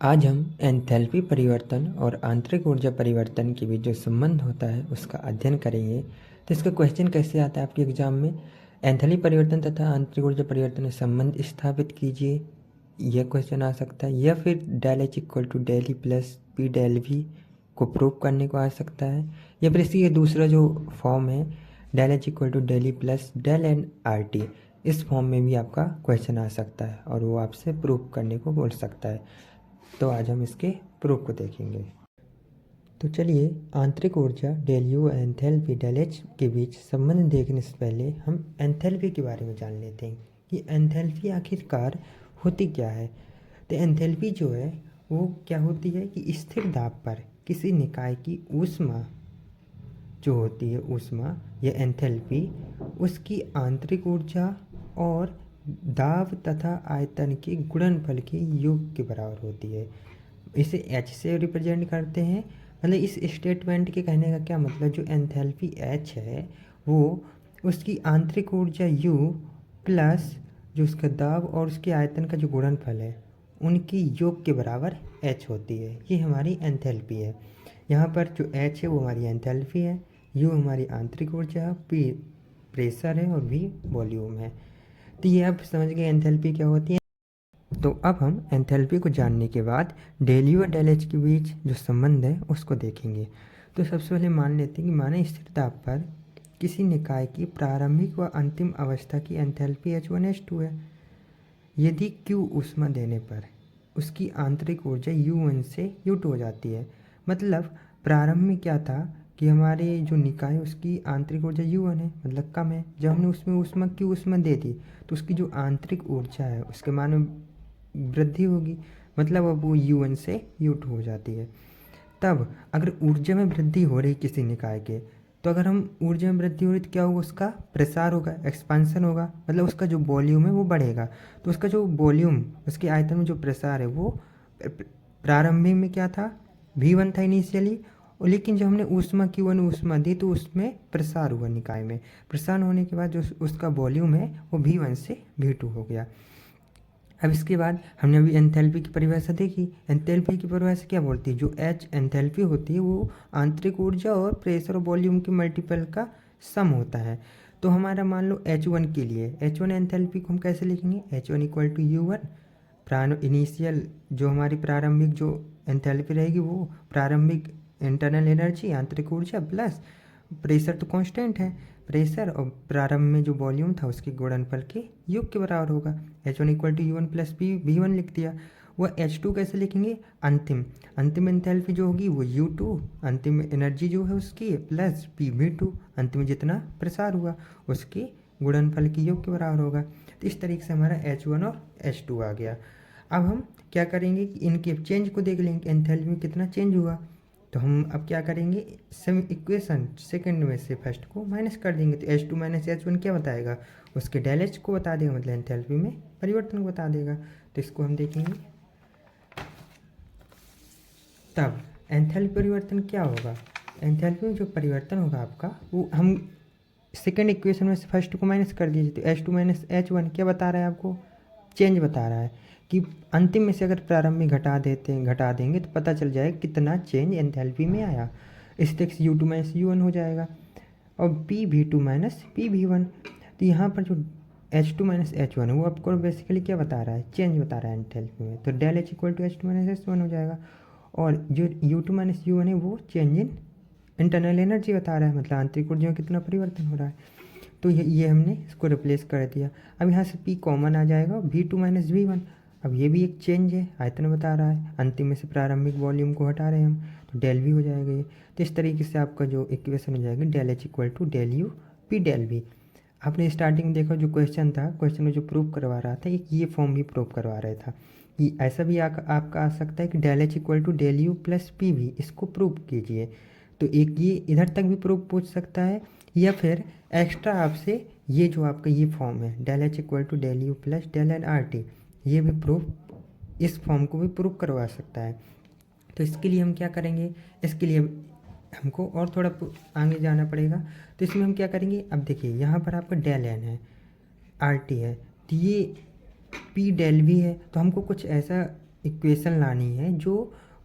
आज हम एंथैल्पी परिवर्तन और आंतरिक ऊर्जा परिवर्तन के बीच जो संबंध होता है उसका अध्ययन करेंगे। तो इसका क्वेश्चन कैसे आता है आपके एग्जाम में, एंथैल्पी परिवर्तन तथा आंतरिक ऊर्जा परिवर्तन में संबंध स्थापित कीजिए, यह क्वेश्चन आ सकता है। या फिर del H equal to del E plus P del V को प्रूव करने को आ सकता है। या फिर इसी दूसरा जो फॉर्म है del H equal to del E plus del N R T, इस फॉर्म में भी आपका क्वेश्चन आ सकता है और वो आपसे प्रूव करने को बोल सकता है। तो आज हम इसके प्रूफ को देखेंगे। तो चलिए, आंतरिक ऊर्जा del U enthalpy del H के बीच संबंध देखने से पहले हम एंथैल्पी के बारे में जान लेते हैं कि एंथैल्पी आखिरकार होती क्या है। तो एंथैल्पी जो है वो क्या होती है कि स्थिर दाब पर किसी निकाय की ऊष्मा जो होती है, ऊष्मा या एंथैल्पी, उसकी आंतरिक ऊर्जा और दाब तथा आयतन के गुणनफल के योग के बराबर होती है। इसे एच से रिप्रेजेंट करते हैं। मतलब इस स्टेटमेंट के कहने का क्या मतलब, जो एंथैल्पी एच है वो उसकी आंतरिक ऊर्जा यू प्लस जो उसका दाब और उसके आयतन का जो गुणनफल है उनकी योग के बराबर एच होती है। ये हमारी एंथैल्पी है। यहाँ पर जो एच है वो हमारी एंथैल्पी है, यू हमारी आंतरिक ऊर्जा है, पी प्रेशर है और वी वॉल्यूम है। तो ये आप समझ गए एंथैल्पी क्या होती है। तो अब हम एंथैल्पी को जानने के बाद डेल यू और डेल एच के बीच जो संबंध है उसको देखेंगे। तो सबसे पहले मान लेते हैं कि माने स्थिर दाब पर किसी निकाय की प्रारंभिक व अंतिम अवस्था की एंथैल्पी H1 H2 है। यदि Q ऊष्मा देने पर उसकी आंतरिक ऊर्जा U1 से U2 हो जाती है। मतलब प्रारंभ में क्या था कि हमारे जो निकाय है उसकी आंतरिक ऊर्जा U1 है, मतलब कम है। जब हमने उसमें ऊष्मा Q ऊष्मा दे दी तो उसकी जो आंतरिक ऊर्जा है उसके मान में वृद्धि होगी, मतलब अब वो U1 से U2 हो जाती है। तब अगर ऊर्जा में वृद्धि हो रही किसी निकाय के, तो अगर हम ऊर्जा में वृद्धि हो रही तो क्या होगा, उसका प्रसार होगा, एक्सपांसन होगा, मतलब उसका जो वॉल्यूम है वो बढ़ेगा। तो उसका जो वॉल्यूम, उसके आयतन में जो प्रसार है वो प्रारंभिक में क्या था, V1 था इनिशियली। और लेकिन जब हमने ऊष्मा Q1 ऊष्मा दी तो उसमें प्रसार हुआ, निकाय में प्रसार होने के बाद जो उसका वॉल्यूम है वो V1 से V2 हो गया। अब इसके बाद हमने अभी एंथैल्पी की परिभाषा देखी। एंथैल्पी की परिभाषा क्या बोलती है, जो एच एंथैल्पी होती है वो आंतरिक ऊर्जा और प्रेशर और वॉल्यूम के मल्टीपल का सम होता है। तो हमारा मान लो H1 के लिए, H1 एंथैल्पी को हम कैसे लिखेंगे, H1 equal to U1 initial जो हमारी प्रारंभिक जो एंथैल्पी रहेगी वो प्रारंभिक इंटरनल एनर्जी आंतरिक ऊर्जा प्लस प्रेशर तो कांस्टेंट है, प्रेशर और प्रारंभ में जो वॉल्यूम था उसके गुणनफल के योग के बराबर होगा। H1 equal to U1 plus V1 लिख दिया। वह H2 कैसे लिखेंगे, अंतिम अंतिम एंथैल्पी जो होगी वो U2 अंतिम एनर्जी जो है उसकी प्लस PV2 अंतिम जितना प्रसार हुआ उसके गुणनफल के योग के बराबर होगा। तो इस तरीके से हमारा H1 और H2 आ गया। अब हम क्या करेंगे कि इनके चेंज को देख लेंगे, एंथैल्पी में कितना चेंज हुआ। तो हम अब क्या करेंगे, सम इक्वेशन सेकंड में से फर्स्ट को माइनस कर देंगे। तो H2 माइनस H1 क्या बताएगा, उसके डेल एच को बता देगा, मतलब एंथैल्पी में परिवर्तन को बता देगा। तो इसको हम देखेंगे। तब एंथैल्पी परिवर्तन क्या होगा, एंथैल्पी में जो परिवर्तन होगा आपका वो हम सेकंड इक्वेशन में से फर्स्ट को माइनस कर दीजिए। तो H2 माइनस H1 क्या बता रहा है आपको, चेंज बता रहा है कि अंतिम में से अगर प्रारंभ में घटा देंगे तो पता चल जाएगा कितना चेंज एंथैल्पी में आया। इस तक से U2 माइनस U1 हो जाएगा और PV2 माइनस PV1। तो यहाँ पर जो H2 माइनस H1 है वो आपको बेसिकली क्या बता रहा है, चेंज बता रहा है एंथैल्पी में। तो del H equal to H2 minus H1 हो जाएगा। और जो U2 माइनस U1 है वो चेंज इन इंटरनल एनर्जी बता रहा है, मतलब आंतरिक ऊर्जा में कितना परिवर्तन हो रहा है। तो ये हमने इसको रिप्लेस कर दिया। अब यहाँ से P कॉमन आ जाएगा, V2 माइनस V1। अब ये भी एक चेंज है, आयतन बता रहा है, अंतिम में से प्रारंभिक वॉल्यूम को हटा रहे हैं हम, तो डेल वी हो जाएगा ये। तो इस तरीके से आपका जो इक्वेशन हो जाएगा del H equal to del U P del V. आपने स्टार्टिंग में देखा जो क्वेश्चन था, क्वेश्चन में जो प्रूव करवा रहा था एक ये फॉर्म भी प्रूव करवा रहा था कि ऐसा भी आपका आ सकता है कि del H equal to del U plus P V, इसको प्रूव कीजिए। तो एक ये इधर तक भी प्रूफ पूछ सकता है, या फिर एक्स्ट्रा आपसे ये जो आपका ये फॉर्म है del H equal to del U plus del N R T, ये भी प्रूफ, इस फॉर्म को भी प्रूफ करवा सकता है। तो इसके लिए हम क्या करेंगे, इसके लिए हमको और थोड़ा आगे जाना पड़ेगा। तो इसमें हम क्या करेंगे, अब देखिए यहाँ पर आपका डेल एन है, आर टी है, तो ये पी डेल वी है। तो हमको कुछ ऐसा इक्वेशन लानी है जो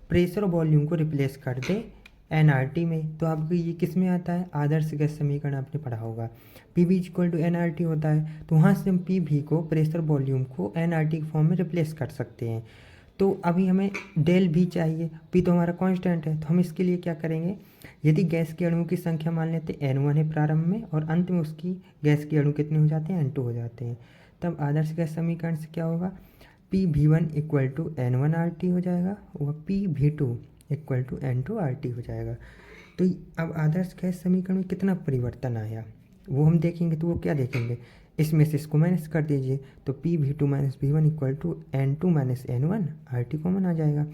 प्रेशर और वॉल्यूम को रिप्लेस कर दे एनआरटी में। तो आपको ये किस में आता है, आदर्श गैस समीकरण आपने पढ़ा होगा, P V equal to NRT होता है। तो वहाँ से हम पी वी को, प्रेशर वॉल्यूम को, एनआरटी के फॉर्म में रिप्लेस कर सकते हैं। तो अभी हमें डेल भी चाहिए, पी तो हमारा कांस्टेंट है। तो हम इसके लिए क्या करेंगे, यदि गैस के अणुओं की संख्या मान लेते हैं N1 है प्रारंभ में, और अंत में उसकी गैस के अणु कितने हो जाते हैं, N2 हो जाते हैं, तब आदर्श गैस समीकरण से क्या होगा, P V one equal to N1 RT हो जाएगा और P V two equal to N2 RT हो जाएगा। तो अब आदर्श गैस समीकरण में कितना परिवर्तन आया वो हम देखेंगे। तो वो क्या देखेंगे, इसमें से इसको माइनस कर दीजिए, तो P V two minus V one equal to N2 minus N1 RT common आ जाएगा।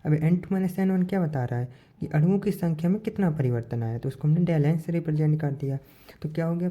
अब N2 माइनस N1 क्या बता रहा है कि अणुओं की संख्या में कितना परिवर्तन आया, तो उसको हमने डेल एन से रिप्रेजेंट कर दिया। तो क्या हो गया,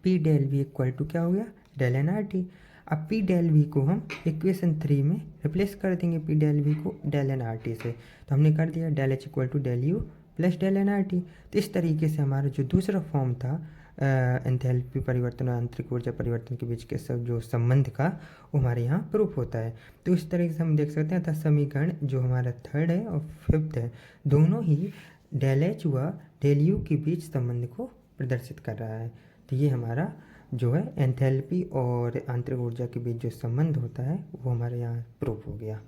P del V equal to क्या हो गया, डेल एन आर टी। अब पी डेल वी को हम इक्वेशन 3 में रिप्लेस कर देंगे, पी डेल वी को डेल एन आर टी से। तो हमने कर दिया del H equal to del U plus del N R T. तो इस तरीके से हमारा जो दूसरा फॉर्म था एंथैल्पी परिवर्तन और आंतरिक ऊर्जा परिवर्तन के बीच के सब जो संबंध का, वो हमारे यहाँ प्रूफ होता है। तो इस तरीके से हम देख सकते हैं, अतः समीकरण जो हमारा थर्ड है और फिफ्थ है, दोनों ही डेल एच व डेल यू के बीच संबंध को प्रदर्शित कर रहा है। तो ये हमारा जो है एंथैल्पी और आंतरिक ऊर्जा के बीच जो संबंध होता है वो हमारे यहाँ प्रूफ हो गया।